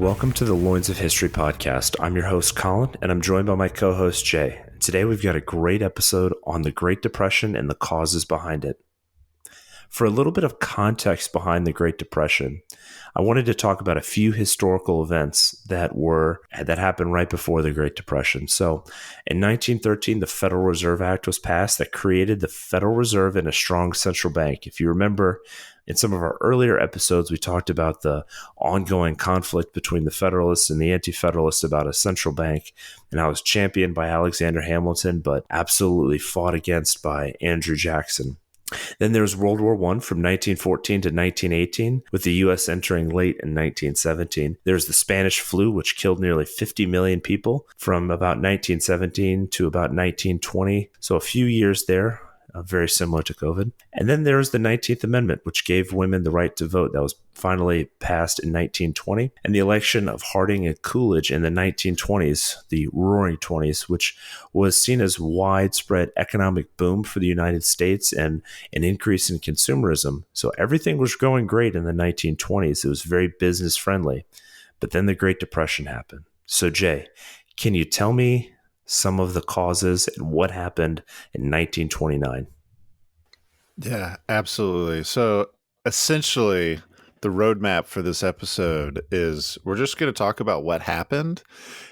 Welcome to the Loins of History podcast. I'm your host, Colin, and I'm joined by my co-host, Jay. Today we've got a great episode on the Great Depression and the causes behind it. For a little bit of context behind the Great Depression, I wanted to talk about a few historical events that happened right before the Great Depression. So, in 1913, the Federal Reserve Act was passed that created the Federal Reserve and a strong central bank. If you remember, in some of our earlier episodes, we talked about the ongoing conflict between the Federalists and the Anti-Federalists about a central bank, and how it was championed by Alexander Hamilton, but absolutely fought against by Andrew Jackson. Then there was World War I from 1914 to 1918, with the U.S. entering late in 1917. There's the Spanish flu, which killed nearly 50 million people from about 1917 to about 1920. So a few years there, very similar to COVID. And then there was the 19th Amendment, which gave women the right to vote. That was finally passed in 1920. And the election of Harding and Coolidge in the 1920s, the Roaring Twenties, which was seen as widespread economic boom for the United States and an increase in consumerism. So everything was going great in the 1920s. It was very business friendly. But then the Great Depression happened. So Jay, can you tell me some of the causes and what happened in 1929? Yeah, absolutely. So essentially, the roadmap for this episode is we're just going to talk about what happened,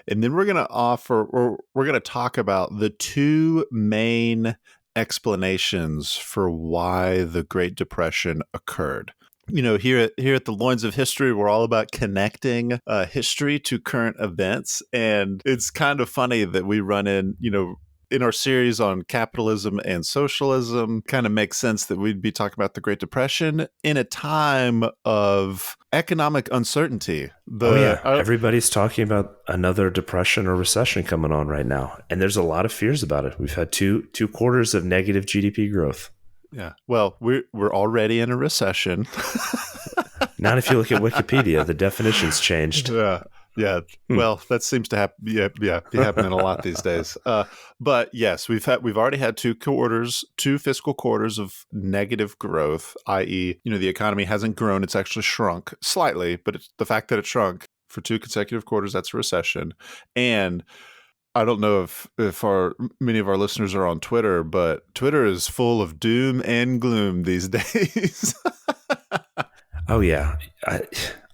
and then we're going to talk about the two main explanations for why the Great Depression occurred. You know, here at the Loins of History, we're all about connecting history to current events. And it's kind of funny that we run in our series on capitalism and socialism, kind of makes sense that we'd be talking about the Great Depression in a time of economic uncertainty. Everybody's talking about another depression or recession coming on right now. And there's a lot of fears about it. We've had two quarters of negative GDP growth. Yeah. Well, we're already in a recession. Not if you look at Wikipedia, the definition's changed. Yeah. Well, that seems to be happening a lot these days. But yes, we've already had two fiscal quarters of negative growth, i.e., the economy hasn't grown, it's actually shrunk slightly, but the fact that it shrunk for two consecutive quarters, that's a recession. And I don't know if many of our listeners are on Twitter, but Twitter is full of doom and gloom these days. Oh, yeah.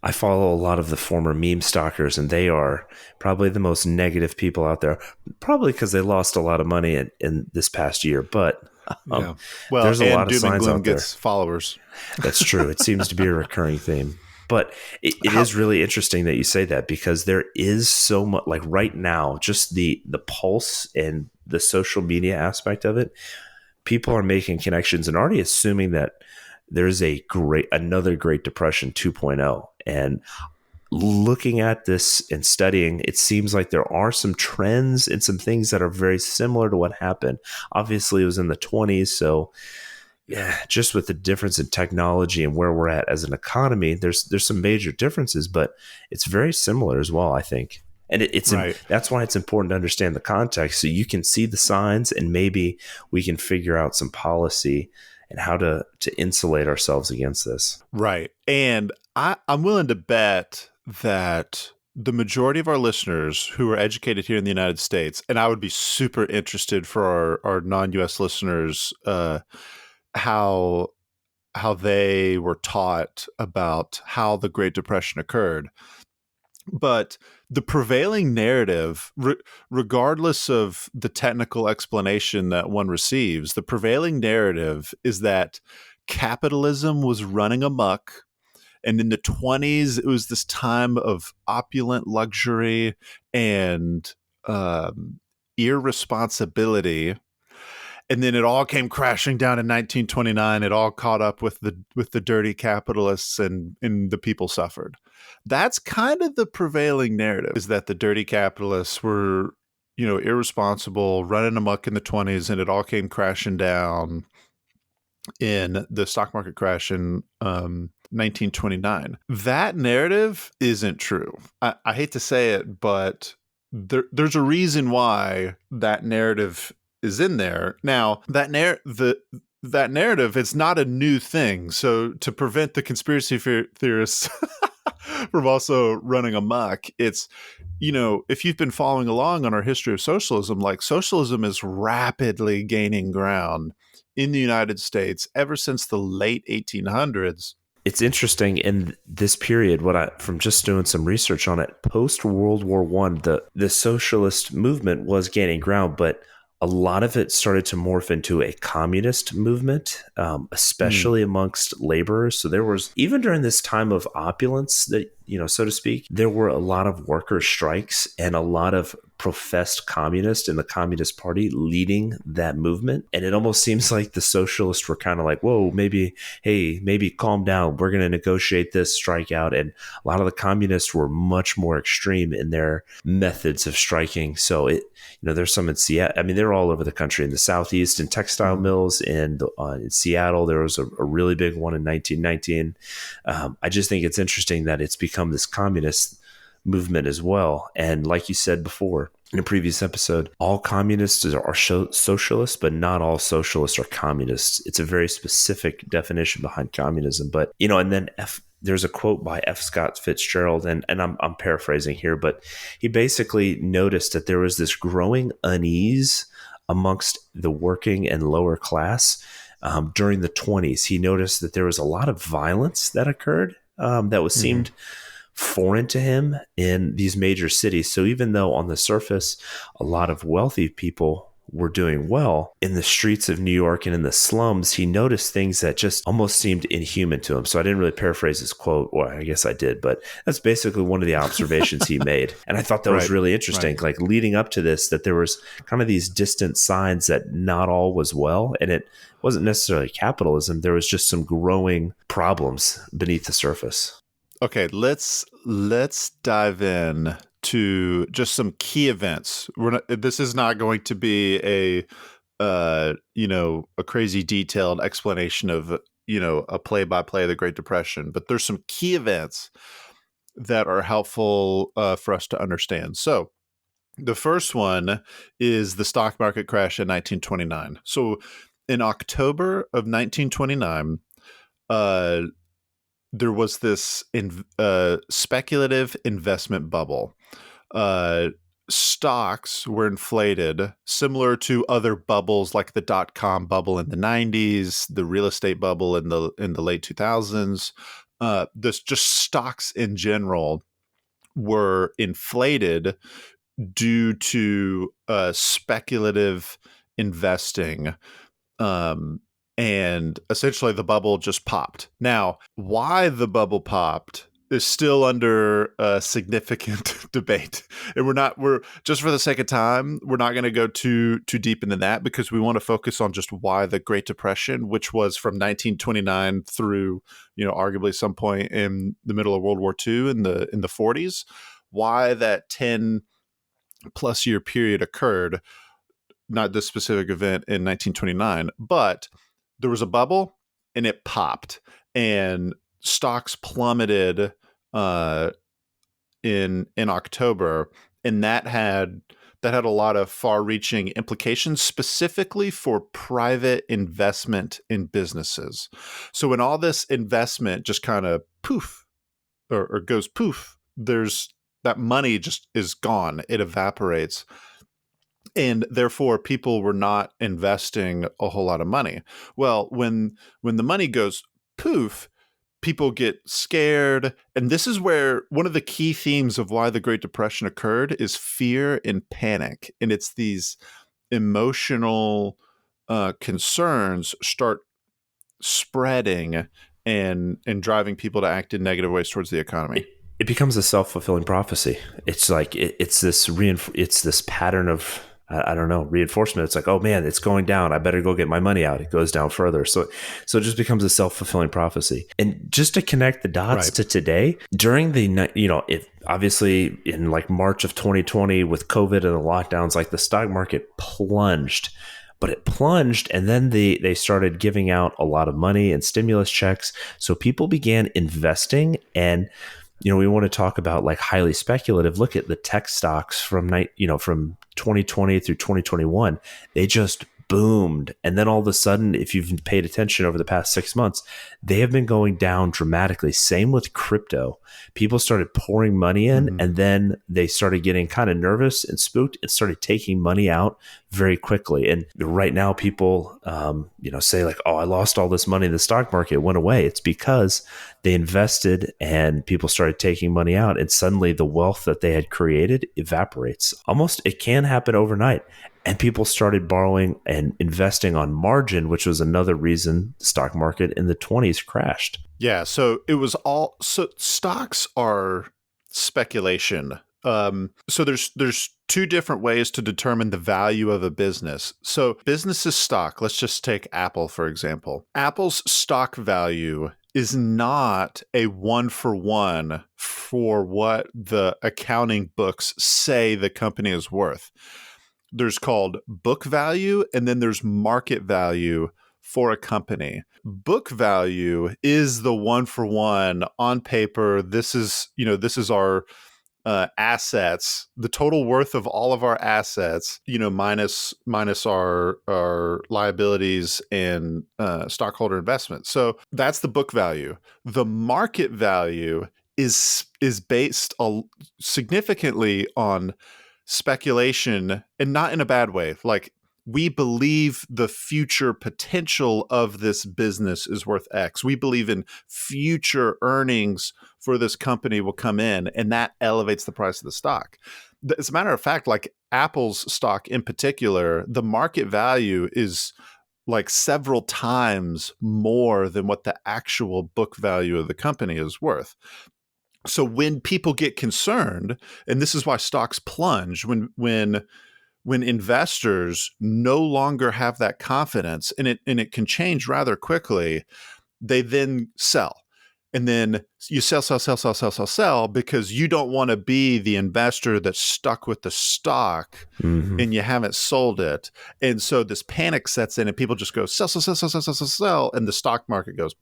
I follow a lot of the former meme stalkers, and they are probably the most negative people out there, probably because they lost a lot of money in this past year. But there's a lot of signs out there. Gets followers. That's true. It seems to be a recurring theme. But it is really interesting that you say that, because there is so much, like right now, just the pulse and the social media aspect of it. People are making connections and already assuming that there's another Great Depression 2.0. And looking at this and studying, it seems like there are some trends and some things that are very similar to what happened. Obviously, it was in the 20s, so yeah, just with the difference in technology and where we're at as an economy, there's some major differences, but it's very similar as well, I think. And it's right. That's why it's important to understand the context, so you can see the signs, and maybe we can figure out some policy and how to insulate ourselves against this. Right. And I'm willing to bet that the majority of our listeners who are educated here in the United States, and I would be super interested for our non-US listeners, how they were taught about how the Great Depression occurred. But the prevailing narrative, regardless of the technical explanation that one receives, the prevailing narrative is that capitalism was running amok. And in the 20s, it was this time of opulent luxury and irresponsibility. And then it all came crashing down in 1929. It all caught up with the dirty capitalists, and the people suffered. That's kind of the prevailing narrative, is that the dirty capitalists were, irresponsible, running amok in the 20s, and it all came crashing down in the stock market crash in 1929. That narrative isn't true. I hate to say it, but there's a reason why that narrative is in there. Now, that narrative, it's not a new thing. So to prevent the conspiracy theorists from also running amok. It's, if you've been following along on our history of socialism, like socialism is rapidly gaining ground in the United States ever since the late 1800s. It's interesting in this period, from just doing some research on it, post World War One, the socialist movement was gaining ground, but a lot of it started to morph into a communist movement, especially amongst laborers. So there was, even during this time of opulence, that, so to speak, there were a lot of worker strikes and a lot of professed communists in the Communist Party leading that movement. And it almost seems like the socialists were kind of like, whoa, maybe calm down. We're going to negotiate this strike out. And a lot of the communists were much more extreme in their methods of striking. So there's some in Seattle. I mean, they're all over the country. In the Southeast, in textile mills, in Seattle, there was a really big one in 1919. I just think it's interesting that it's become this communist movement as well. And like you said before in a previous episode, all communists are socialists, but not all socialists are communists. It's a very specific definition behind communism. But, and then there's a quote by F. Scott Fitzgerald, and I'm paraphrasing here, but he basically noticed that there was this growing unease amongst the working and lower class during the 20s. He noticed that there was a lot of violence that occurred that was seemed foreign to him in these major cities. So even though on the surface, a lot of wealthy people were doing well in the streets of New York and in the slums, he noticed things that just almost seemed inhuman to him. So I didn't really paraphrase his quote, or I guess I did, but that's basically one of the observations he made. And I thought that was really interesting, like leading up to this, that there was kind of these distant signs that not all was well. And it wasn't necessarily capitalism. There was just some growing problems beneath the surface. Okay, let's dive in to just some key events. This is not going to be a crazy detailed explanation of a play-by-play of the Great Depression, but there's some key events that are helpful for us to understand. So the first one is the stock market crash in 1929. So in October of 1929, there was this speculative investment bubble. Stocks were inflated, similar to other bubbles like the dot-com bubble in the 90s, the real estate bubble in the late 2000s. This just stocks in general were inflated due to speculative investing. And essentially the bubble just popped. Now, why the bubble popped is still under significant debate. And we're just for the sake of time, we're not going to go too deep into that, because we want to focus on just why the Great Depression, which was from 1929 through, arguably some point in the middle of World War II in the 40s, why that 10 plus year period occurred, not this specific event in 1929, but there was a bubble and it popped, and stocks plummeted in October, and that had a lot of far-reaching implications, specifically for private investment in businesses. So when all this investment just kind of poof or goes poof, there's that money just is gone. It evaporates. And therefore, people were not investing a whole lot of money. Well, when the money goes poof, people get scared. And this is where one of the key themes of why the Great Depression occurred is fear and panic. And it's these emotional concerns start spreading and driving people to act in negative ways towards the economy. It becomes a self-fulfilling prophecy. It's like it's this pattern of, I don't know, reinforcement. It's like, oh man, it's going down. I better go get my money out. It goes down further. So it just becomes a self-fulfilling prophecy. And just to connect the dots to today, during the, obviously in like March of 2020 with COVID and the lockdowns, like the stock market plunged. But it plunged, and then they started giving out a lot of money and stimulus checks. So people began investing, and we want to talk about like highly speculative. Look at the tech stocks from 2020 through 2021. They just boomed. And then all of a sudden, if you've paid attention over the past 6 months, they have been going down dramatically. Same with crypto. People started pouring money in, and then they started getting kind of nervous and spooked and started taking money out very quickly. And right now people, say like, oh, I lost all this money in the stock market. It went away. It's because they invested and people started taking money out, and suddenly the wealth that they had created evaporates. Almost, it can happen overnight. And people started borrowing and investing on margin, which was another reason the stock market in the 20s crashed. Yeah, so it was all, so stocks are speculation. So there's two different ways to determine the value of a business. So business's stock, let's just take Apple, for example. Apple's stock value is not a one-for-one for what the accounting books say the company is worth. There's called book value, and then there's market value for a company. Book value is the one-for-one on paper. This is our assets, the total worth of all of our assets, minus our liabilities and stockholder investments. So that's the book value. The market value is based significantly on speculation, and not in a bad way. Like, we believe the future potential of this business is worth X. We believe in future earnings for this company will come in, and that elevates the price of the stock. As a matter of fact, like Apple's stock in particular, the market value is like several times more than what the actual book value of the company is worth. So when people get concerned, and this is why stocks plunge, when investors no longer have that confidence, and it can change rather quickly, they then sell. And then you sell because you don't want to be the investor that's stuck with the stock and you haven't sold it. And so this panic sets in and people just go sell, and the stock market goes.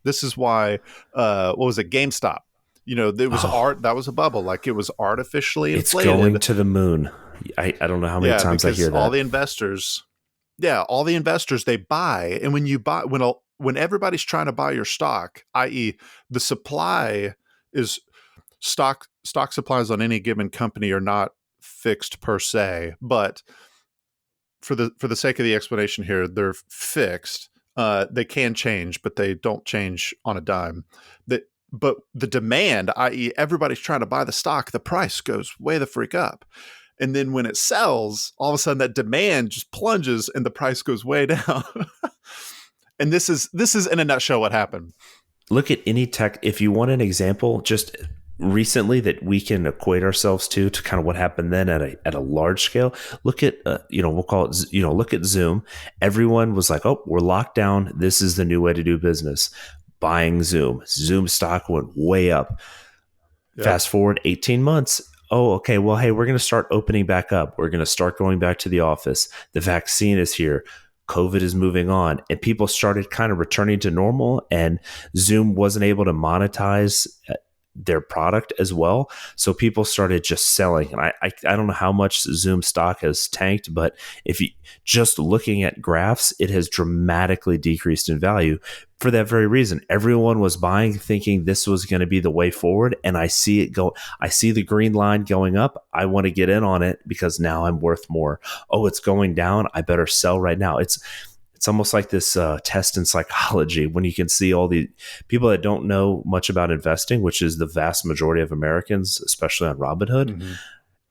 This is why, what was it, GameStop? There was that was a bubble. Like, it was artificially inflated. It's going to the moon. I don't know how many times I hear that. All the investors, they buy. And when you buy, when everybody's trying to buy your stock, i.e. the supply is stock supplies on any given company are not fixed per se, but for the sake of the explanation here, they're fixed. They can change, but they don't change on a dime. But the demand, i.e. everybody's trying to buy the stock, the price goes way the freak up. And then when it sells, all of a sudden that demand just plunges and the price goes way down. And this is in a nutshell what happened. Look at any tech. If you want an example, just recently that we can equate ourselves to kind of what happened then at a large scale. Look at we'll call it look at Zoom. Everyone was like, oh, we're locked down. This is the new way to do business. Buying Zoom. Zoom stock went way up. Yep. Fast forward 18 months. Oh, okay. Well, hey, we're going to start opening back up. We're going to start going back to the office. The vaccine is here. COVID is moving on. And people started kind of returning to normal, and Zoom wasn't able to monetize their product as well. So people started just selling. And I don't know how much Zoom stock has tanked, but if you just looking at graphs, it has dramatically decreased in value for that very reason. Everyone was buying thinking this was going to be the way forward. And I see it go. I see the green line going up. I want to get in on it because now I'm worth more. Oh, it's going down. I better sell right now. It's almost like this test in psychology when you can see all the people that don't know much about investing, which is the vast majority of Americans, especially on Robinhood. Mm-hmm.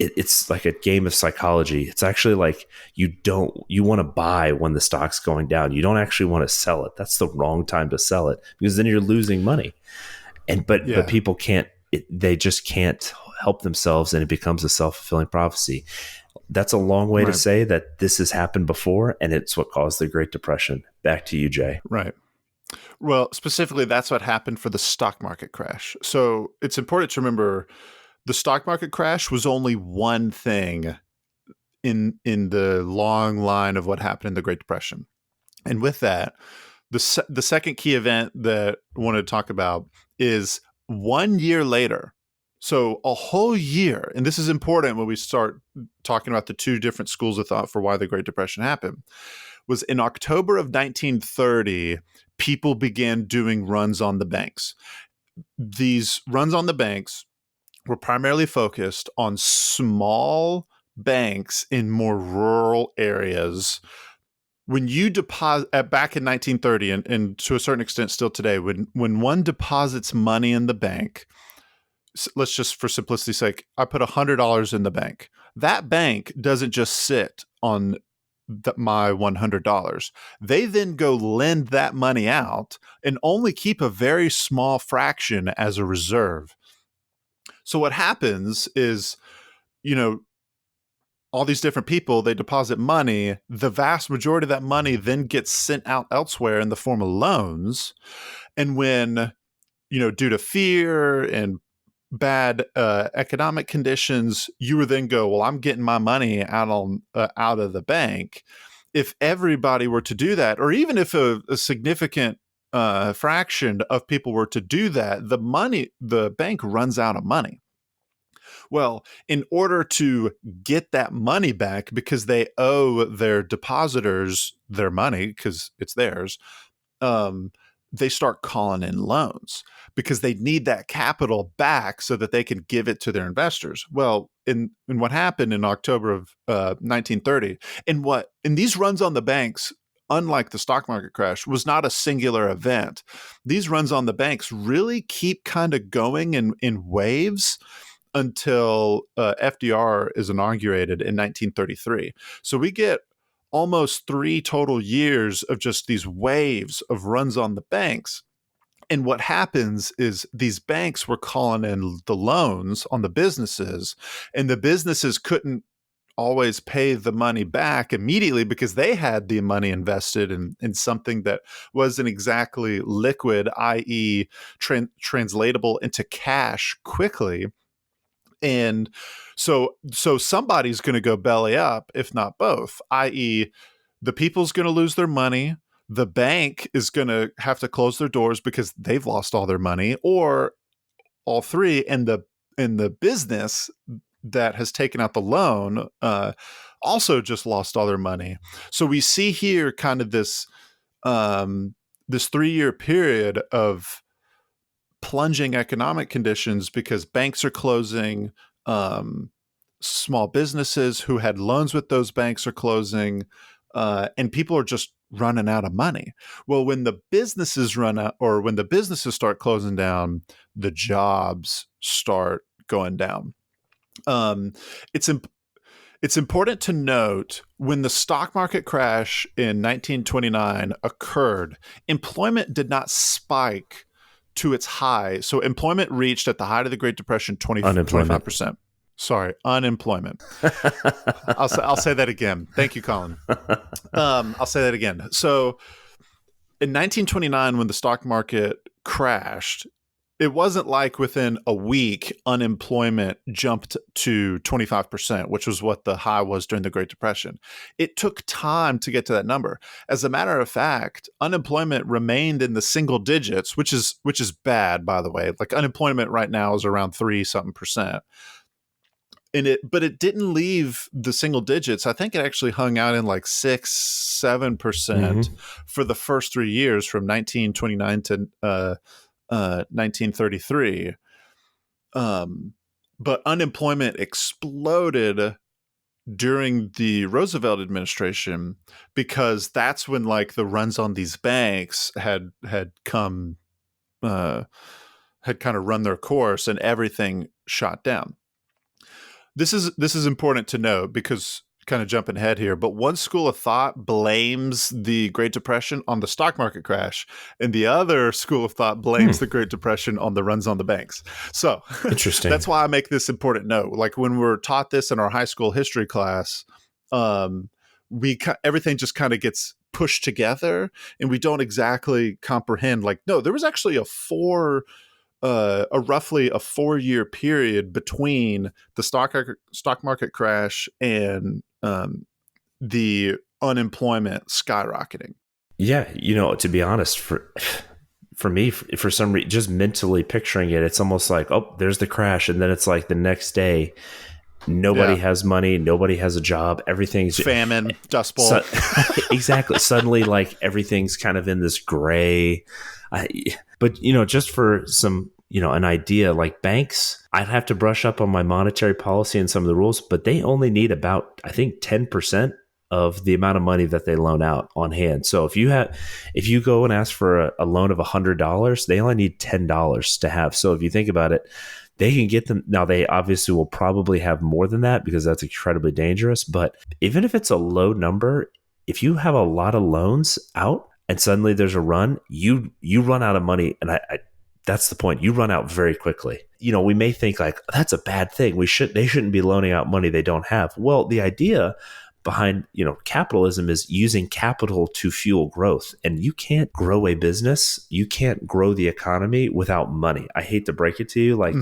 It's like a game of psychology. It's actually like you want to buy when the stock's going down. You don't actually want to sell it. That's the wrong time to sell it because then you're losing money. But people can't. They just can't help themselves, and it becomes a self-fulfilling prophecy. That's a long way to say that this has happened before, and it's what caused the Great Depression. Back to you, Jay. Right. Well, specifically, that's what happened for the stock market crash. So it's important to remember the stock market crash was only one thing in the long line of what happened in the Great Depression. And with that, the second key event that I wanted to talk about is 1 year later, So a whole year, and this is important when we start talking about the two different schools of thought for why the Great Depression happened, was in October of 1930, people began doing runs on the banks. These runs on the banks were primarily focused on small banks in more rural areas. When you deposit back in 1930, and to a certain extent still today, when one deposits money in the bank, let's just for simplicity's sake, I put $100 in the bank. That bank doesn't just sit on my $100. They then go lend that money out and only keep a very small fraction as a reserve. So what happens is, you know, all these different people, they deposit money. The vast majority of that money then gets sent out elsewhere in the form of loans. And when, due to fear and bad economic conditions, you would then go, well, I'm getting my money out of the bank. If everybody were to do that, or even if a significant fraction of people were to do that, the bank runs out of money. Well, in order to get that money back, because they owe their depositors their money because it's theirs, they start calling in loans because they need that capital back so that they can give it to their investors. Well, in what happened in October of 1930, in these runs on the banks, unlike the stock market crash, was not a singular event. These runs on the banks really keep kind of going in waves until FDR is inaugurated in 1933. So we get almost 3 total years of just these waves of runs on the banks. And what happens is these banks were calling in the loans on the businesses, and the businesses couldn't always pay the money back immediately because they had the money invested in something that wasn't exactly liquid, i.e. translatable into cash quickly. And so somebody's going to go belly up, if not both, i.e. the people's going to lose their money. The bank is going to have to close their doors because they've lost all their money, or all three. And the business that has taken out the loan also just lost all their money. So we see here kind of this 3-year period of plunging economic conditions because banks are closing, small businesses who had loans with those banks are closing, and people are just running out of money. Well, when the businesses run out, or when the businesses start closing down, the jobs start going down. It's important to note when the stock market crash in 1929 occurred, employment did not spike to its high. So employment reached at the height of the Great Depression 25%. Sorry, unemployment. I'll say that again. Thank you, Colin. I'll say that again. So in 1929, when the stock market crashed, it wasn't like within a week unemployment jumped to 25%, which was what the high was during the Great Depression. It took time to get to that number. As a matter of fact, unemployment remained in the single digits, which is bad, by the way. Like unemployment right now is around 3-something%. But it didn't leave the single digits. I think it actually hung out in like 6-7% for the first 3 years, from 1929 to 1933. But unemployment exploded during the Roosevelt administration because that's when like the runs on these banks had kind of run their course and everything shot down. This is important to note because, kind of jumping ahead here, but one school of thought blames the Great Depression on the stock market crash, and the other school of thought blames the Great Depression on the runs on the banks. So interesting. That's why I make this important note. Like when we're taught this in our high school history class, everything just kind of gets pushed together, and we don't exactly comprehend. Like, no, there was actually roughly a 4-year period between the stock market crash and the unemployment skyrocketing. Yeah, to be honest, for me, for some reason, just mentally picturing it, it's almost like, oh, there's the crash. And then it's like the next day, nobody Yeah. has money, nobody has a job, everything's Famine, Dust Bowl. exactly. Suddenly, like everything's kind of in this gray. But just for some, an idea, like banks, I'd have to brush up on my monetary policy and some of the rules, but they only need about, I think, 10% of the amount of money that they loan out on hand. So if you go and ask for a loan of $100, they only need $10 to have. So if you think about it, they can get them. Now, they obviously will probably have more than that because that's incredibly dangerous. But even if it's a low number, if you have a lot of loans out and suddenly there's a run, you run out of money. And that's the point. You run out very quickly. We may think like, that's a bad thing. They shouldn't be loaning out money they don't have. Well, the idea behind capitalism is using capital to fuel growth, and you can't grow a business, you can't grow the economy without money. I hate to break it to you, like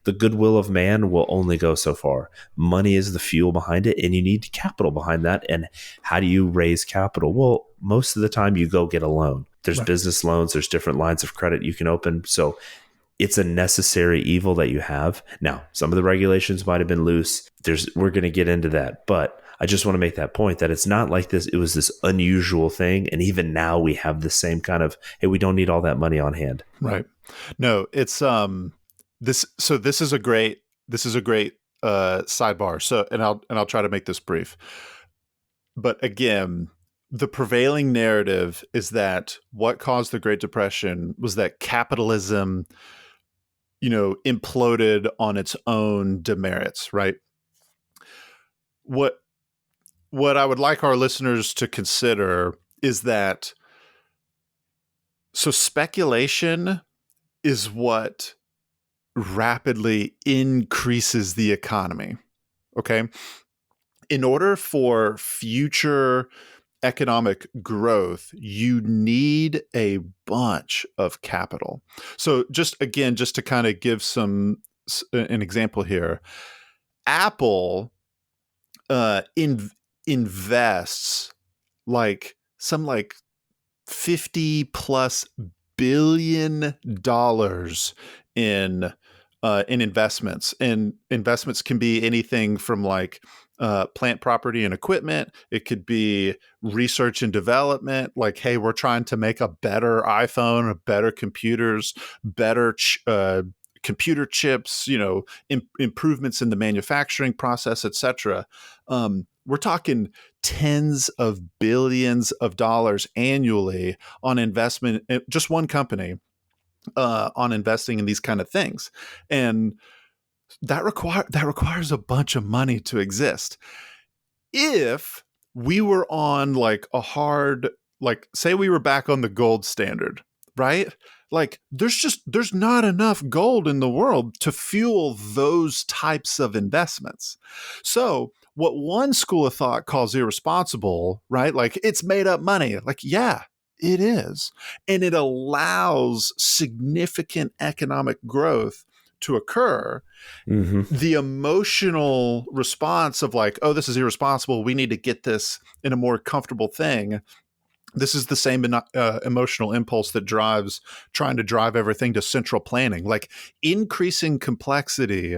the goodwill of man will only go so far. Money is the fuel behind it, and you need capital behind that. And how do you raise capital? Well, most of the time you go get a loan. There's business loans, there's different lines of credit you can open. So it's a necessary evil that you have. Now, some of the regulations might have been loose. We're going to get into that, but I just want to make that point that it's not like this. It was this unusual thing. And even now we have the same kind of, hey, we don't need all that money on hand. Right. No, it's this is a great sidebar. So and I'll try to make this brief. But again, the prevailing narrative is that what caused the Great Depression was that capitalism, imploded on its own demerits, right? What I would like our listeners to consider is that speculation is what rapidly increases the economy. Okay. In order for future economic growth, you need a bunch of capital. So just to kind of give an example here, Apple invests like 50 plus billion dollars in investments, and investments can be anything from like plant property and equipment. It could be research and development, like, hey, we're trying to make a better iPhone, better computers, better computer chips, improvements in the manufacturing process, etc. We're talking tens of billions of dollars annually on investment, just one company on investing in these kind of things. And that requires a bunch of money to exist. If we were on like a hard, like say we were back on the gold standard, right? Like there's not enough gold in the world to fuel those types of investments. So what one school of thought calls irresponsible, right? Like it's made up money. Like, yeah, it is. And it allows significant economic growth to occur. Mm-hmm. The emotional response of like, oh, this is irresponsible, we need to get this in a more comfortable thing. This is the same emotional impulse that trying to drive everything to central planning. Like increasing complexity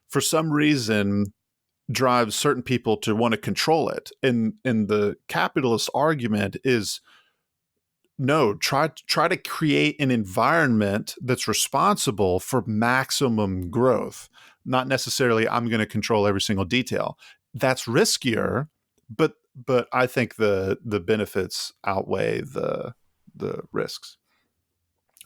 for some reason drives certain people to want to control it. And the capitalist argument is, no, try to create an environment that's responsible for maximum growth. Not necessarily I'm going to control every single detail. That's riskier, but I think the benefits outweigh the risks.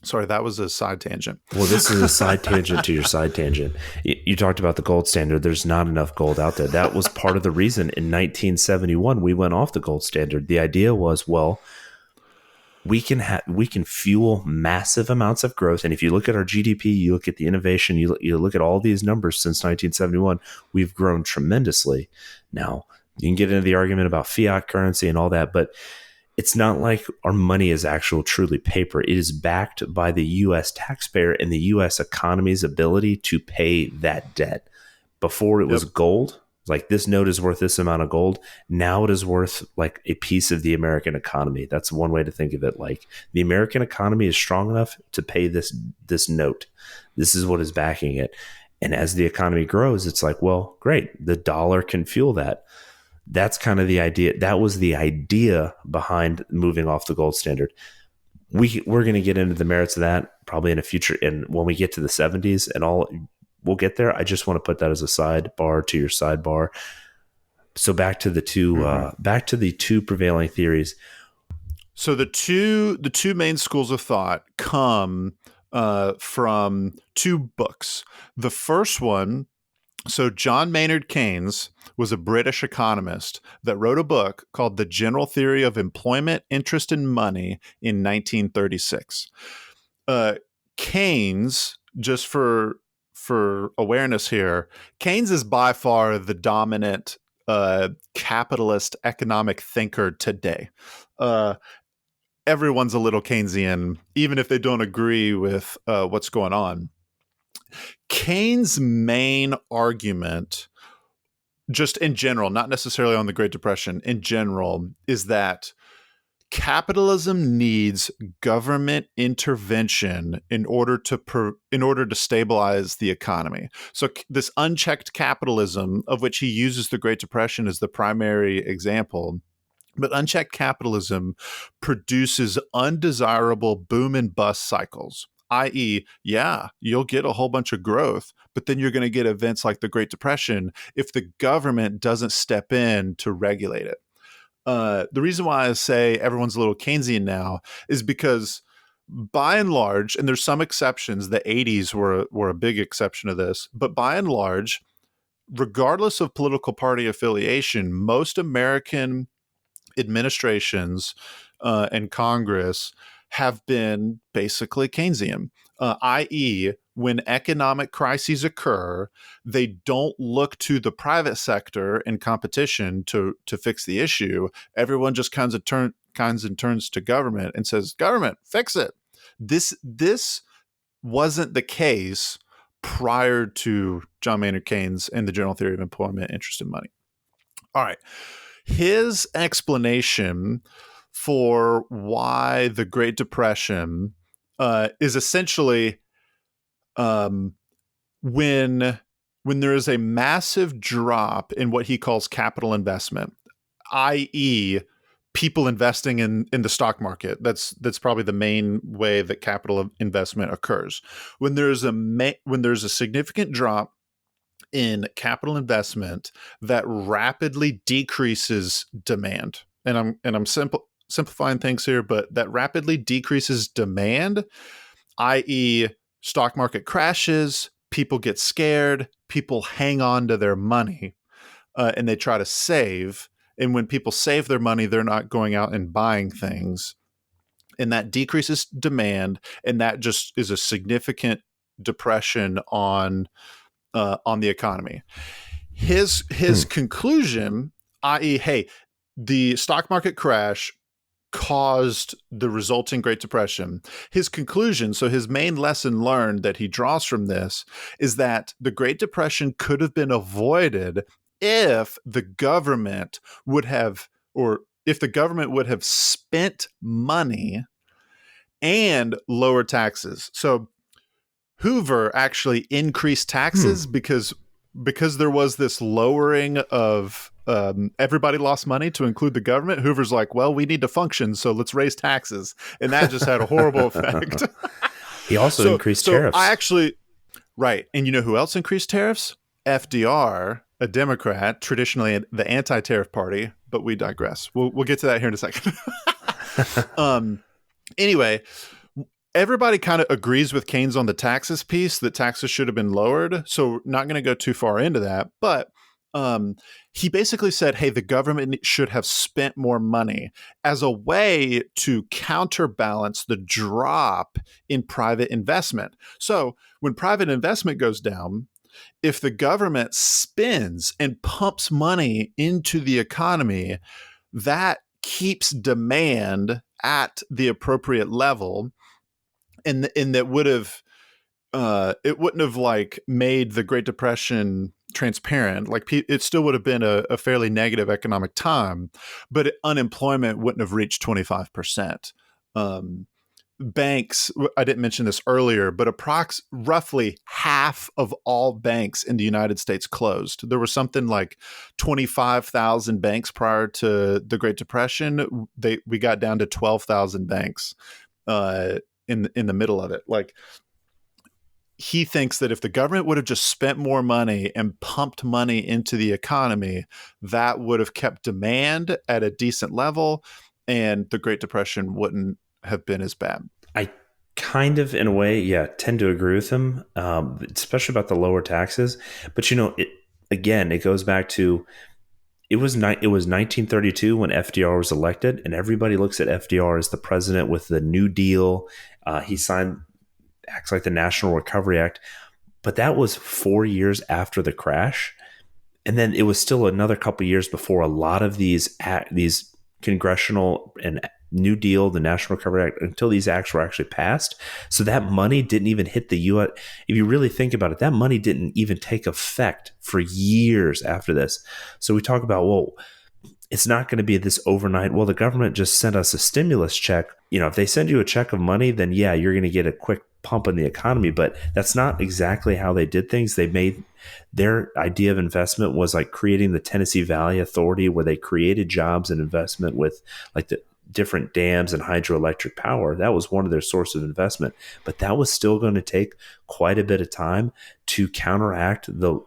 Sorry, that was a side tangent. Well, this is a side tangent to your side tangent. You talked about the gold standard. There's not enough gold out there. That was part of the reason in 1971 we went off the gold standard. The idea was, well, we can fuel massive amounts of growth. And if you look at our GDP, you look at the innovation, you look at all these numbers since 1971, we've grown tremendously. Now, you can get into the argument about fiat currency and all that, but it's not like our money is actual truly paper. It is backed by the U.S. taxpayer and the U.S. economy's ability to pay that debt. Before it was gold, Like, this note is worth this amount of gold. Now it is worth like a piece of the American economy. That's one way to think of it. Like, the American economy is strong enough to pay this note. This is what is backing it. And as the economy grows, it's like, well, great. The dollar can fuel that. That's kind of the idea. That was the idea behind moving off the gold standard. We're going to get into the merits of that probably in a future. And when we get to the 70s and all, we'll get there. I just want to put that as a sidebar to your sidebar. So back to the two prevailing theories. So the two main schools of thought come from two books. The first one, so John Maynard Keynes was a British economist that wrote a book called The General Theory of Employment, Interest, and Money in 1936. Keynes, just for awareness here, Keynes is by far the dominant capitalist economic thinker today. Everyone's a little Keynesian, even if they don't agree with what's going on. Keynes' main argument, just in general, not necessarily on the Great Depression, in general, is that capitalism needs government intervention in order to stabilize the economy. So this unchecked capitalism, of which he uses the Great Depression as the primary example, but unchecked capitalism produces undesirable boom and bust cycles, i.e., yeah, you'll get a whole bunch of growth, but then you're going to get events like the Great Depression if the government doesn't step in to regulate it. The reason why I say everyone's a little Keynesian now is because, by and large, and there's some exceptions, the 80s were a big exception to this, but by and large, regardless of political party affiliation, most American administrations and Congress have been basically Keynesian, i.e., when economic crises occur, they don't look to the private sector and competition to fix the issue. Everyone just kinds of turns to government and says, "Government, fix it." This wasn't the case prior to John Maynard Keynes and the General Theory of Employment, Interest, and Money. All right. His explanation for why the Great Depression is essentially when there is a massive drop in what he calls capital investment, i.e., people investing in the stock market. That's probably the main way that capital investment occurs. When there's a significant drop in capital investment that rapidly decreases demand. And I'm simplifying things here, but that rapidly decreases demand, i.e., stock market crashes, people get scared, people hang on to their money, and they try to save. And when people save their money, they're not going out and buying things. And that decreases demand, and that just is a significant depression on the economy. His conclusion, i.e., hey, the stock market crash caused the resulting Great Depression. His conclusion, so his main lesson learned that he draws from this, is that the Great Depression could have been avoided if the government would have spent money and lowered taxes. So Hoover actually increased taxes because there was this lowering of everybody lost money to include the government. Hoover's like, well, we need to function, so let's raise taxes. And that just had a horrible effect. He also increased tariffs. Right. And you know who else increased tariffs? FDR, a Democrat, traditionally the anti-tariff party, but we digress. We'll get to that here in a second. Anyway, everybody kind of agrees with Keynes on the taxes piece, that taxes should have been lowered. So not going to go too far into that. But he basically said, hey, the government should have spent more money as a way to counterbalance the drop in private investment. So when private investment goes down, if the government spends and pumps money into the economy, that keeps demand at the appropriate level. And that would have it wouldn't have like made the Great Depression transparent, like it still would have been a fairly negative economic time, but unemployment wouldn't have reached 25%. Banks, I didn't mention this earlier, but roughly half of all banks in the United States closed. There was something like 25,000 banks prior to the Great Depression. We got down to 12,000 banks in the middle of it. Like, he thinks that if the government would have just spent more money and pumped money into the economy, that would have kept demand at a decent level, and the Great Depression wouldn't have been as bad. I kind of, in a way, tend to agree with him, especially about the lower taxes. But it goes back to it was 1932 when FDR was elected, and everybody looks at FDR as the president with the New Deal. He signed acts like the National Recovery Act, but that was 4 years after the crash, and then it was still another couple of years before a lot of these congressional and New Deal, the National Recovery Act, until these acts were actually passed. So that money didn't even hit the U.S. If you really think about it, that money didn't even take effect for years after this. So we talk about, well, it's not going to be this overnight. Well, the government just sent us a stimulus check. If they send you a check of money, then you're going to get a quick pump in the economy. But that's not exactly how they did things. They made their idea of investment was like creating the Tennessee Valley Authority, where they created jobs and investment with like the different dams and hydroelectric power. That was one of their sources of investment, but that was still going to take quite a bit of time to counteract the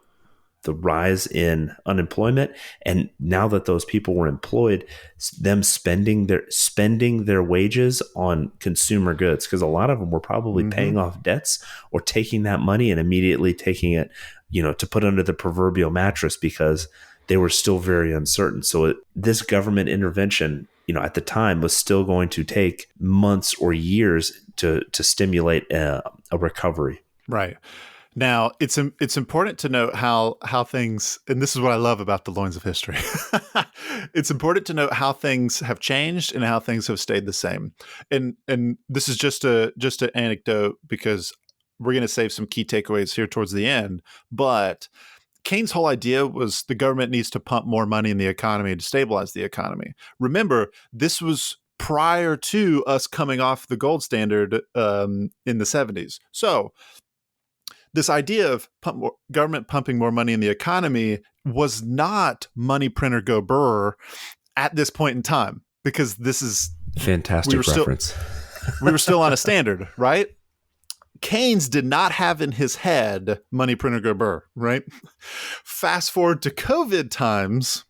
rise in unemployment. And now that those people were employed, them spending their wages on consumer goods, because a lot of them were probably paying off debts or taking that money and immediately taking it, to put under the proverbial mattress, because they were still very uncertain. So this government intervention, at the time, was still going to take months or years to stimulate a recovery. Right. Now, it's important to note how things, and this is what I love about the Loins of History. It's important to note how things have changed and how things have stayed the same. And this is just an anecdote, because we're going to save some key takeaways here towards the end. But Keynes' whole idea was the government needs to pump more money in the economy to stabilize the economy. Remember, this was prior to us coming off the gold standard in the 70s. So this idea of government pumping more money in the economy was not money printer go brr at this point in time, because this is fantastic reference. We were still on a standard, right? Keynes did not have in his head money printer go brr, right? Fast forward to COVID times,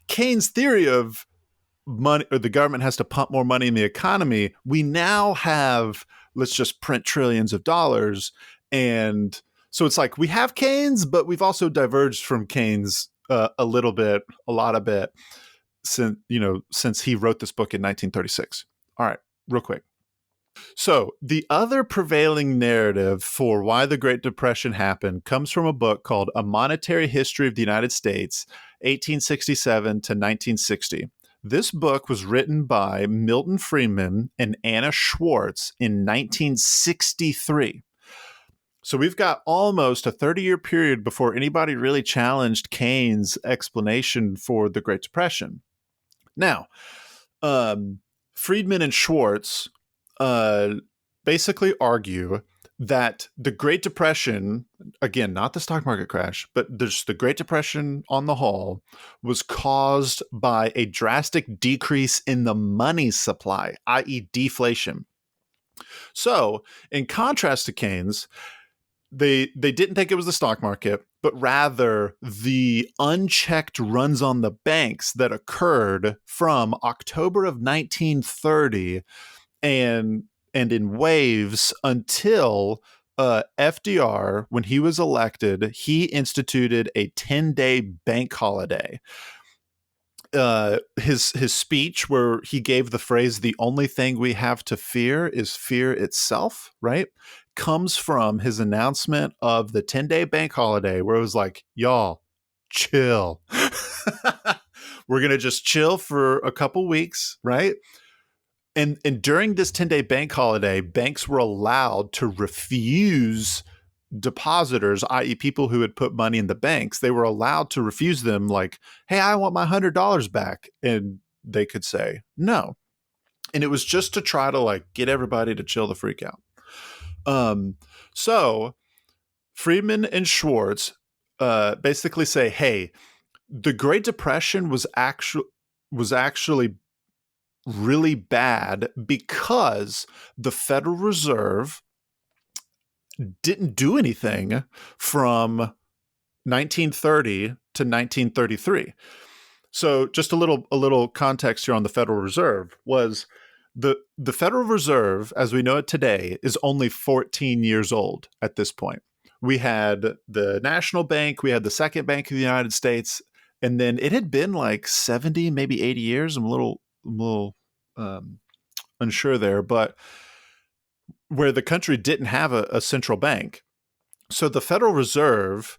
Keynes' theory of money, or the government has to pump more money in the economy, we now have, let's just print trillions of dollars. And so it's like we have Keynes, but we've also diverged from Keynes a lot of bit since he wrote this book in 1936. All right, real quick. So the other prevailing narrative for why the Great Depression happened comes from a book called A Monetary History of the United States, 1867 to 1960. This book was written by Milton Friedman and Anna Schwartz in 1963. So we've got almost a 30-year period before anybody really challenged Keynes' explanation for the Great Depression. Now, Friedman and Schwartz basically argue that the Great Depression, again, not the stock market crash, but just the Great Depression on the whole, was caused by a drastic decrease in the money supply, i.e. deflation. So, in contrast to Keynes, they didn't think it was the stock market, but rather the unchecked runs on the banks that occurred from October of 1930 and in waves until FDR, when he was elected, he instituted a 10-day bank holiday. His speech, where he gave the phrase, "The only thing we have to fear is fear itself," right, comes from his announcement of the 10-day bank holiday, where it was like, y'all, chill. We're going to just chill for a couple weeks, right? And during this 10-day bank holiday, banks were allowed to refuse depositors, i.e., people who had put money in the banks, they were allowed to refuse them, like, hey, I want my $100 back. And they could say no. And it was just to try to like get everybody to chill the freak out. So Friedman and Schwartz basically say, hey, the Great Depression was actually really bad because the Federal Reserve didn't do anything from 1930 to 1933. So just a little context here on the Federal Reserve was the Federal Reserve, as we know it today, is only 14 years old at this point. We had the National Bank, we had the Second Bank of the United States, and then it had been like 70, maybe 80 years. I'm a little unsure there, but where the country didn't have a central bank. So the Federal Reserve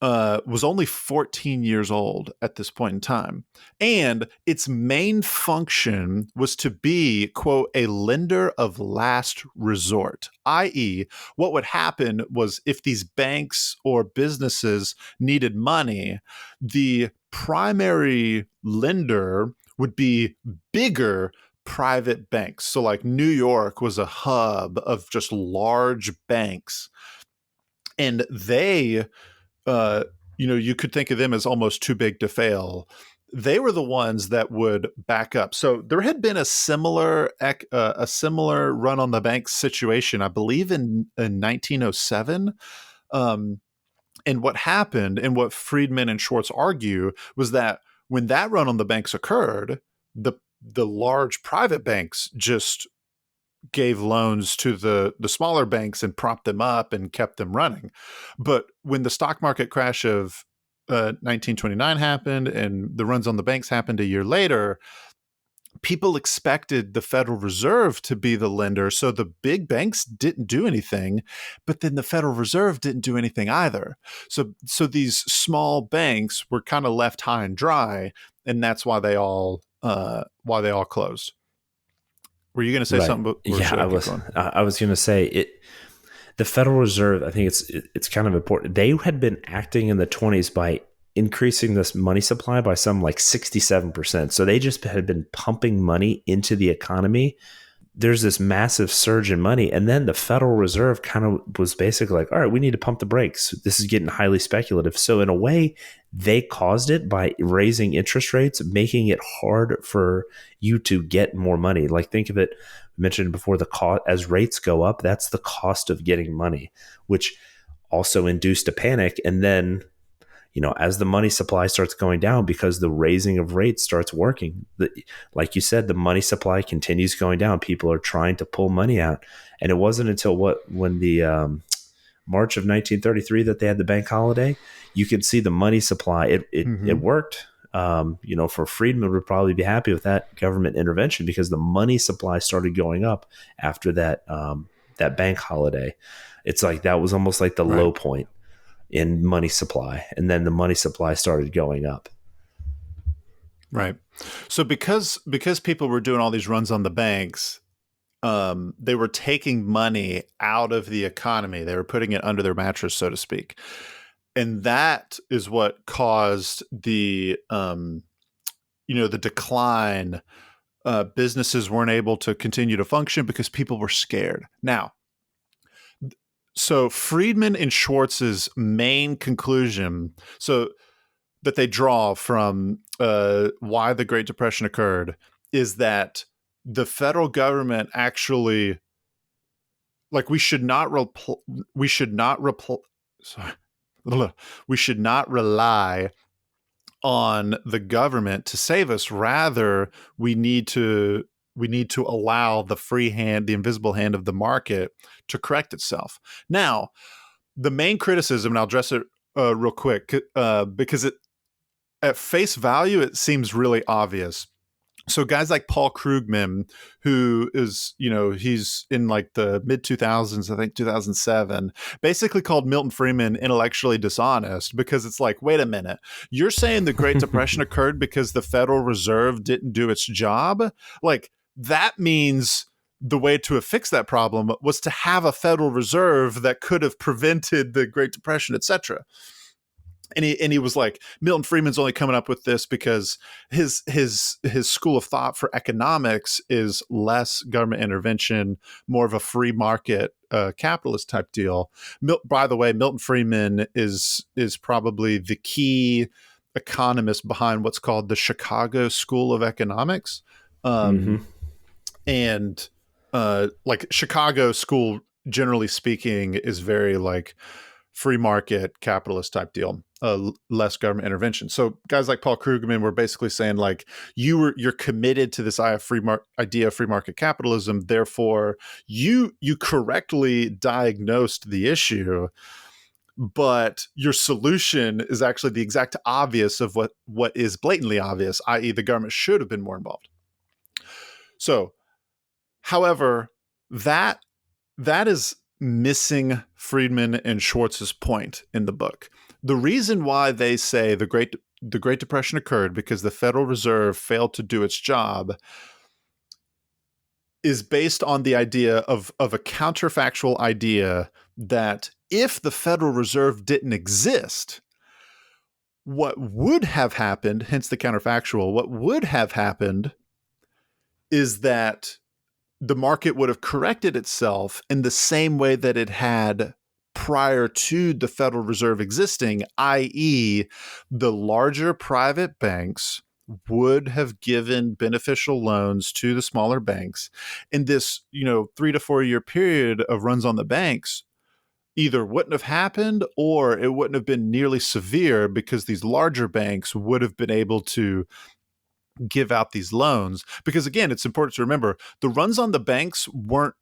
was only 14 years old at this point in time. And its main function was to be, quote, a lender of last resort, i.e., what would happen was if these banks or businesses needed money, the primary lender would be bigger private banks. So like New York was a hub of just large banks. And they you could think of them as almost too big to fail. They were the ones that would back up. So there had been a similar run on the bank situation, I believe, in 1907. And what happened, and what Friedman and Schwartz argue, was that when that run on the banks occurred, the large private banks just gave loans to the smaller banks and propped them up and kept them running. But when the stock market crash of 1929 happened and the runs on the banks happened a year later, people expected the Federal Reserve to be the lender. So the big banks didn't do anything, but then the Federal Reserve didn't do anything either. So these small banks were kind of left high and dry, and that's why they all closed. Were you going to say something? Yeah, I was going to say it. The Federal Reserve, I think it's kind of important. They had been acting in the 1920s by increasing this money supply by some like 67%. So they just had been pumping money into the economy. There's this massive surge in money. And then the Federal Reserve kind of was basically like, all right, we need to pump the brakes. This is getting highly speculative. So in a way, they caused it by raising interest rates, making it hard for you to get more money. Like think of it, I mentioned before, the cost as rates go up, that's the cost of getting money, which also induced a panic. And then, as the money supply starts going down because the raising of rates starts working, like you said, the money supply continues going down. People are trying to pull money out. And it wasn't until when the March of 1933 that they had the bank holiday, you could see the money supply. It worked. For Friedman would probably be happy with that government intervention because the money supply started going up after that bank holiday. It's like that was almost like the low point in money supply, and then the money supply started going up. Right. So because people were doing all these runs on the banks, they were taking money out of the economy. They were putting it under their mattress, so to speak. And that is what caused the decline. Businesses weren't able to continue to function because people were scared. Now, so Friedman and Schwartz's main conclusion, so that they draw from why the Great Depression occurred, is that the federal government actually, like, we should not rely on the government to save us. Rather, we need to allow the free hand, the invisible hand of the market to correct itself. Now, the main criticism, and I'll address it real quick, because at face value, it seems really obvious. So guys like Paul Krugman, who is, he's in like the mid 2000s, I think 2007, basically called Milton Friedman intellectually dishonest, because it's like, wait a minute, you're saying the Great Depression occurred because the Federal Reserve didn't do its job? Like, that means the way to have fixed that problem was to have a Federal Reserve that could have prevented the Great Depression, etc. And he was like, Milton Friedman's only coming up with this because his school of thought for economics is less government intervention, more of a free market capitalist type deal. By the way, Milton Friedman is probably the key economist behind what's called the Chicago School of Economics. And like Chicago school, generally speaking, is very like free market capitalist type deal, less government intervention. So guys like Paul Krugman were basically saying like, you're committed to this idea of free market capitalism. Therefore, you correctly diagnosed the issue, but your solution is actually the exact obvious of what is blatantly obvious, i.e. the government should have been more involved. So, however, that is missing Friedman and Schwartz's point in the book. The reason why they say the Great Depression occurred because the Federal Reserve failed to do its job is based on the idea of a counterfactual idea that if the Federal Reserve didn't exist, what would have happened, hence the counterfactual, what would have happened is that the market would have corrected itself in the same way that it had prior to the Federal Reserve existing, i.e., the larger private banks would have given beneficial loans to the smaller banks. In this, 3 to 4 year period of runs on the banks, either wouldn't have happened or it wouldn't have been nearly severe because these larger banks would have been able to give out these loans. Because again, it's important to remember the runs on the banks weren't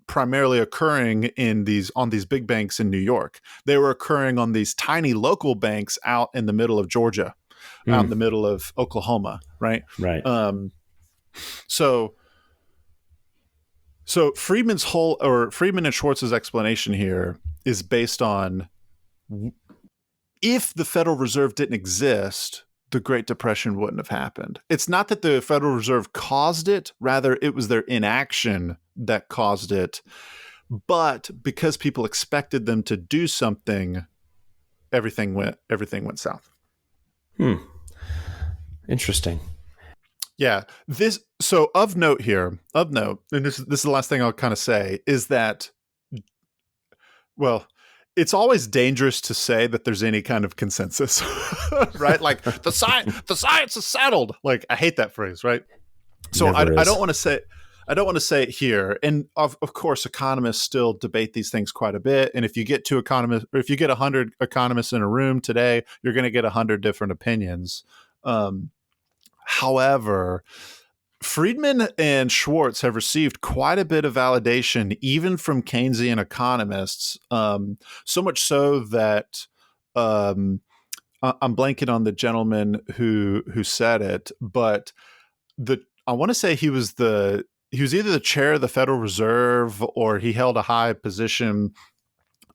primarily occurring on these big banks in New York. They were occurring on these tiny local banks out in the middle of Georgia, out in the middle of Oklahoma, right? Right. So Friedman and Schwartz's explanation here is based on if the Federal Reserve didn't exist, the Great Depression wouldn't have happened. It's not that the Federal Reserve caused it, rather it was their inaction that caused it. But because people expected them to do something, everything went south. Interesting. Yeah. Of note, and this is the last thing I'll kind of say, is that, well, it's always dangerous to say that there's any kind of consensus, right? Like the science is settled. Like I hate that phrase, right? So I don't want to say it here. And of course, economists still debate these things quite a bit. And if you get 100 economists in a room today, you're going to get 100 different opinions. However, Friedman and Schwartz have received quite a bit of validation, even from Keynesian economists, so much so that I'm blanking on the gentleman who said it, but I want to say he was either the chair of the Federal Reserve or he held a high position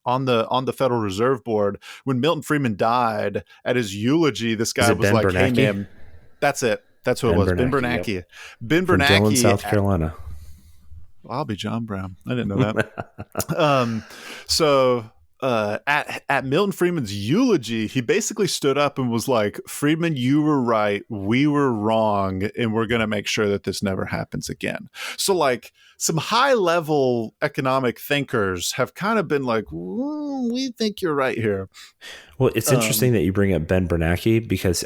on the Federal Reserve Board. When Milton Friedman died, at his eulogy, this guy was like, Bernanke? "Hey man, that's it. That's who it was. Ben Bernanke. Yep. Ben From Bernanke, Dillon, South Carolina. I'll be John Brown. I didn't know that. At Milton Friedman's eulogy, he basically stood up and was like, "Friedman, you were right. We were wrong. And we're going to make sure that this never happens again." So like some high level economic thinkers have kind of been like, "We think you're right here." Well, it's interesting that you bring up Ben Bernanke because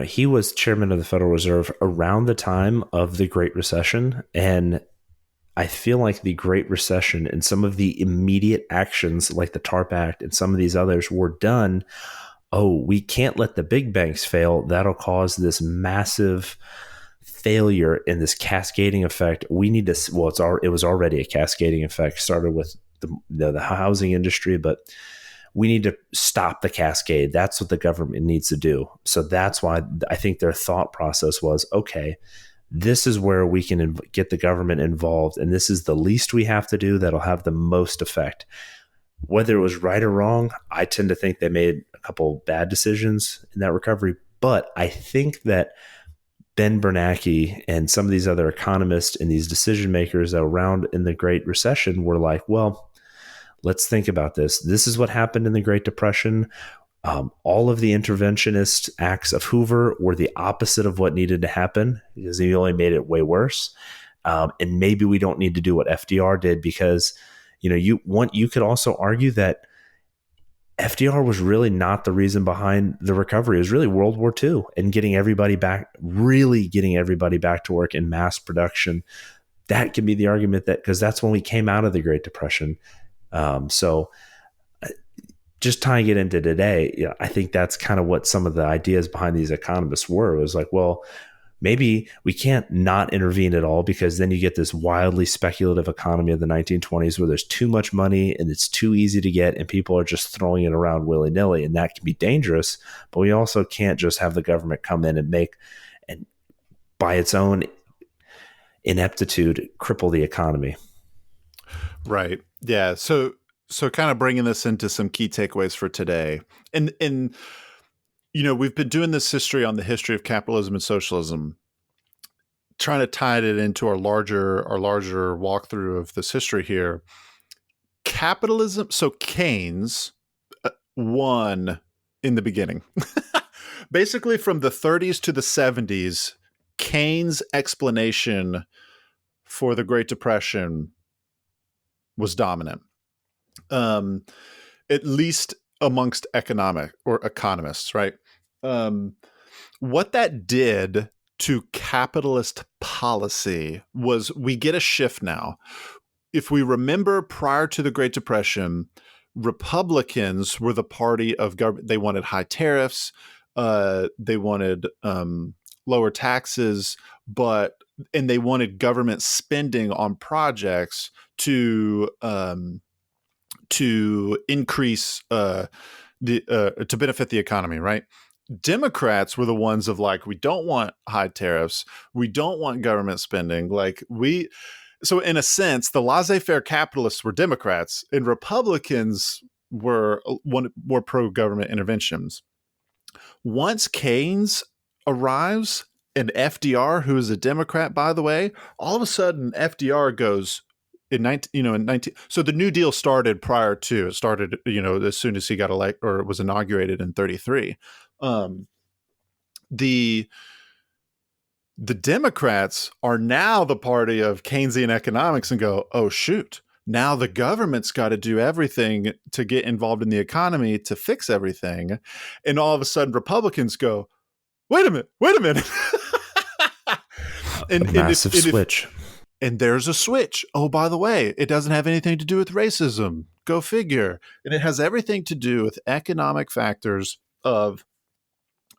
he was chairman of the Federal Reserve around the time of the Great Recession. And I feel like the Great Recession and some of the immediate actions like the TARP Act and some of these others were done. Oh, we can't let the big banks fail. That'll cause this massive failure in this cascading effect. We need to, it was already a cascading effect, started with the housing industry, but we need to stop the cascade. That's what the government needs to do. So that's why I think their thought process was, okay, this is where we can get the government involved, and this is the least we have to do that'll have the most effect. Whether it was right or wrong, I tend to think they made a couple bad decisions in that recovery, but I think that Ben Bernanke and some of these other economists and these decision makers that were around in the Great Recession were like, well, let's think about this. This is what happened in the Great Depression. All of the interventionist acts of Hoover were the opposite of what needed to happen because he only made it way worse. And maybe we don't need to do what FDR did because, you could also argue that FDR was really not the reason behind the recovery. It was really World War II and really getting everybody back to work in mass production. That can be the argument that because that's when we came out of the Great Depression. So just tying it into today, I think that's kind of what some of the ideas behind these economists were. It was like, well, maybe we can't not intervene at all because then you get this wildly speculative economy of the 1920s where there's too much money and it's too easy to get and people are just throwing it around willy-nilly, and that can be dangerous. But we also can't just have the government come in and by its own ineptitude cripple the economy. Right. Yeah. So kind of bringing this into some key takeaways for today. And we've been doing this history on the history of capitalism and socialism, trying to tie it into our larger walkthrough of this history here. Capitalism. So Keynes won in the beginning. Basically, from the 30s to the 70s, Keynes' explanation for the Great Depression was dominant. At least amongst economists, right? What that did to capitalist policy was we get a shift now. If we remember prior to the Great Depression, Republicans were the party of government. They wanted high tariffs. They wanted lower taxes, and they wanted government spending on projects to increase to benefit the economy, right? Democrats were the ones of like, we don't want high tariffs, we don't want government spending. So in a sense, the laissez-faire capitalists were Democrats, and Republicans were more pro-government interventions. Once Keynes arrives, and FDR, who is a Democrat, by the way, all of a sudden FDR goes. So the New Deal started prior to it started, as soon as he got elected or was inaugurated in 1933. The Democrats are now the party of Keynesian economics and go, oh, shoot, now the government's got to do everything to get involved in the economy to fix everything. And all of a sudden Republicans go, wait a minute. A massive switch. And there's a switch. Oh, by the way, it doesn't have anything to do with racism. Go figure. And it has everything to do with economic factors of,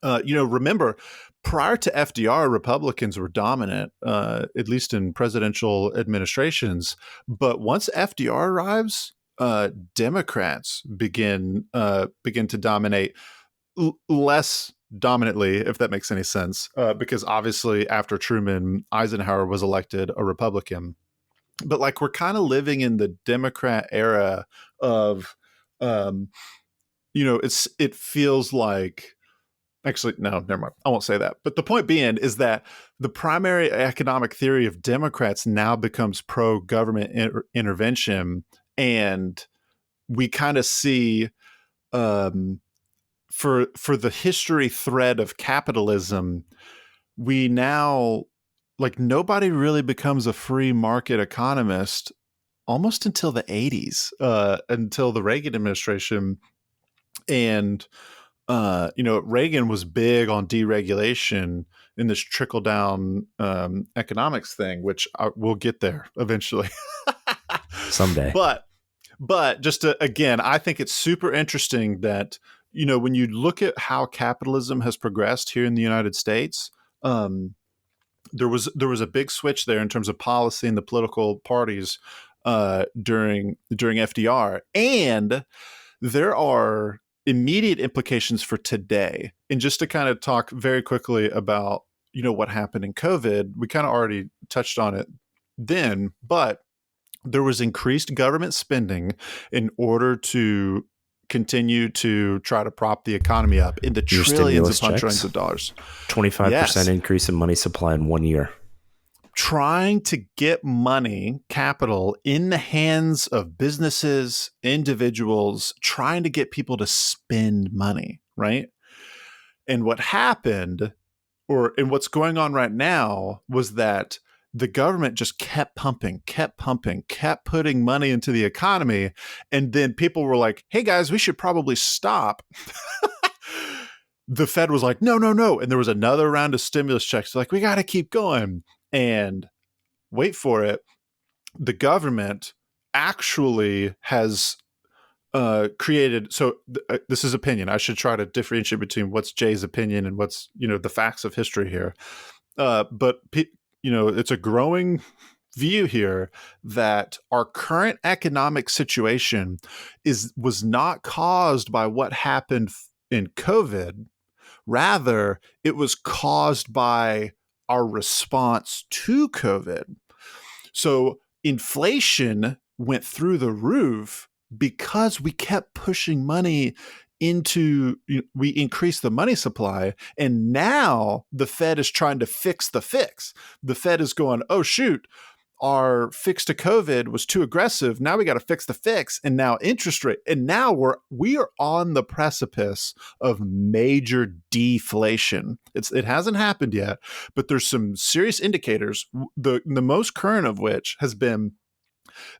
remember, prior to FDR, Republicans were dominant, at least in presidential administrations. But once FDR arrives, Democrats begin to dominate less dominantly, if that makes any sense, because obviously after Truman, Eisenhower was elected a Republican. But we're kind of living in the Democrat era of, it feels like, actually, no, never mind. I won't say that. But the point being is that the primary economic theory of Democrats now becomes pro-government intervention. And we kind of see, for the history thread of capitalism, we now, nobody really becomes a free market economist almost until the 80s, until the Reagan administration. And, Reagan was big on deregulation in this trickle down economics thing, which we'll get there eventually. Someday. But just again, I think it's super interesting that, when you look at how capitalism has progressed here in the United States, there was a big switch there in terms of policy and the political parties during FDR, and there are immediate implications for today. And just to kind of talk very quickly about what happened in COVID, we kind of already touched on it then, but there was increased government spending in order to continue to try to prop the economy up in the Your trillions stimulus upon checks, trillions of dollars. 25% increase in money supply in 1 year. Trying to get money, capital, in the hands of businesses, individuals, trying to get people to spend money, right? And what happened, and what's going on right now, was that the government just kept pumping, kept putting money into the economy. And then people were like, hey guys, we should probably stop. The Fed was like, no. And there was another round of stimulus checks. Like, we got to keep going. And wait for it, the government actually has created. So this is opinion. I should try to differentiate between what's Jay's opinion and what's, the facts of history here. But it's a growing view here that our current economic situation was not caused by what happened in COVID. Rather, it was caused by our response to COVID. So inflation went through the roof because we kept pushing money into, we increased the money supply, and now the Fed is trying to fix the fix. The Fed is going, oh shoot, our fix to COVID was too aggressive. Now we got to fix the fix, and now interest rate, and now we are on the precipice of major deflation. It hasn't happened yet, but there's some serious indicators. The most current of which has been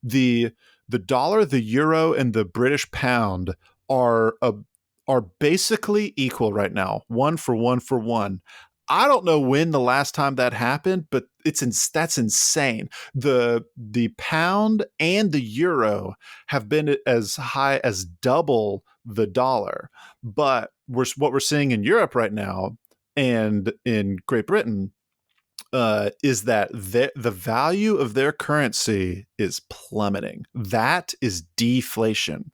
the dollar, the euro, and the British pound are basically equal right now, one for one. I don't know when the last time that happened, but that's insane. The pound and the euro have been as high as double the dollar. But what we're seeing in Europe right now and in Great Britain is that the value of their currency is plummeting. That is deflation.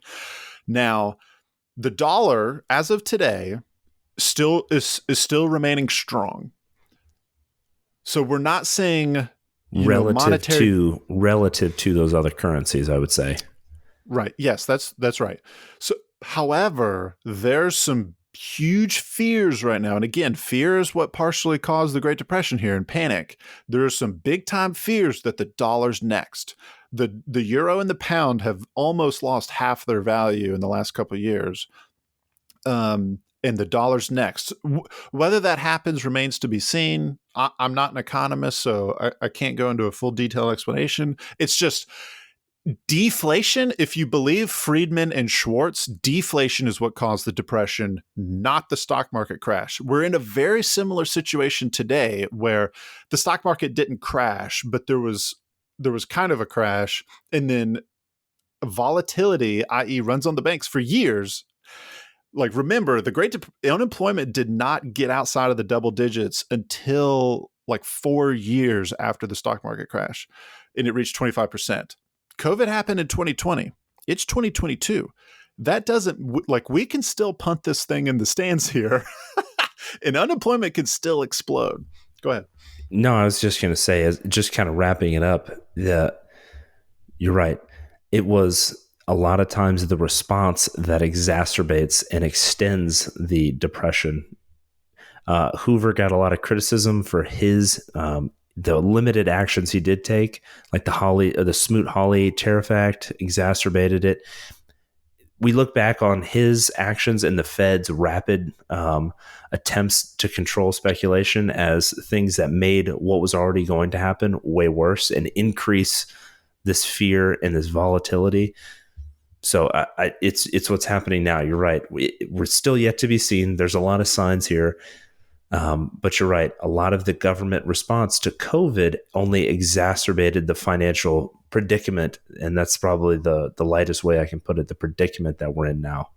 Now, the dollar, as of today, still remaining strong. So we're not seeing relative to those other currencies, I would say. Right. Yes, that's right. So, however, there's some huge fears right now. And again, fear is what partially caused the Great Depression here, and panic. There are some big time fears that the dollar's next. The euro and the pound have almost lost half their value in the last couple of years. And the dollar's next. Whether that happens remains to be seen. I'm not an economist, so I can't go into a full detailed explanation. It's just deflation. If you believe Friedman and Schwartz, deflation is what caused the Depression, not the stock market crash. We're in a very similar situation today where the stock market didn't crash, but there was kind of a crash, and then volatility, i.e. runs on the banks for years. Like, remember, the unemployment did not get outside of the double digits until like 4 years after the stock market crash, and it reached 25%. COVID happened in 2020. It's 2022. That doesn't, we can still punt this thing in the stands here, and unemployment can still explode. Go ahead. No, I was just going to say, just kind of wrapping it up, you're right. It was a lot of times the response that exacerbates and extends the Depression. Hoover got a lot of criticism for his the limited actions he did take, like the Smoot-Hawley Tariff Act exacerbated it. We look back on his actions and the Fed's rapid attempts to control speculation as things that made what was already going to happen way worse and increase this fear and this volatility. So it's what's happening now. You're right. We're still yet to be seen. There's a lot of signs here. But you're right. A lot of the government response to COVID only exacerbated the financial predicament. And that's probably the lightest way I can put it, the predicament that we're in now.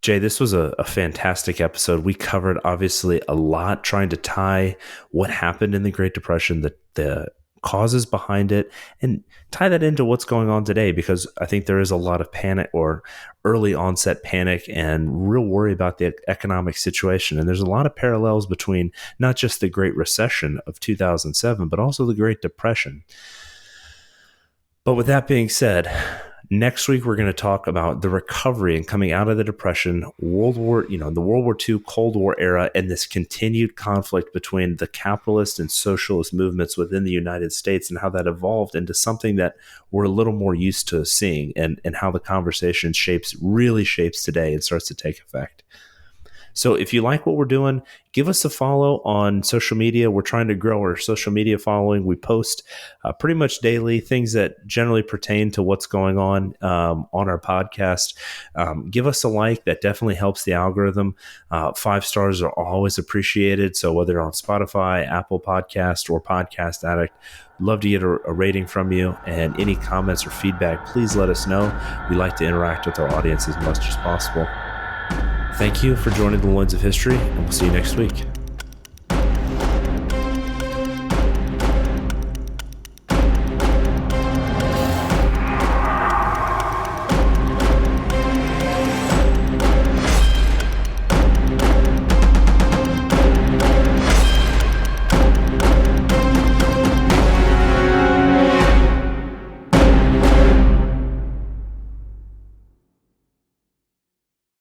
Jay, this was a fantastic episode. We covered obviously a lot, trying to tie what happened in the Great Depression, the causes behind it, and tie that into what's going on today, because I think there is a lot of panic or early onset panic and real worry about the economic situation. And there's a lot of parallels between not just the Great Recession of 2007, but also the Great Depression. But with that being said, Next week, we're going to talk about the recovery and coming out of the Depression, the World War II, Cold War era, and this continued conflict between the capitalist and socialist movements within the United States and how that evolved into something that we're a little more used to seeing, and how the conversation really shapes today and starts to take effect. So if you like what we're doing, give us a follow on social media. We're trying to grow our social media following. We post pretty much daily things that generally pertain to what's going on our podcast. Give us a like. That definitely helps the algorithm. 5 stars are always appreciated. So whether on Spotify, Apple Podcast, or Podcast Addict, love to get a rating from you. And any comments or feedback, please let us know. We like to interact with our audience as much as possible. Thank you for joining the Loins of History, and we'll see you next week.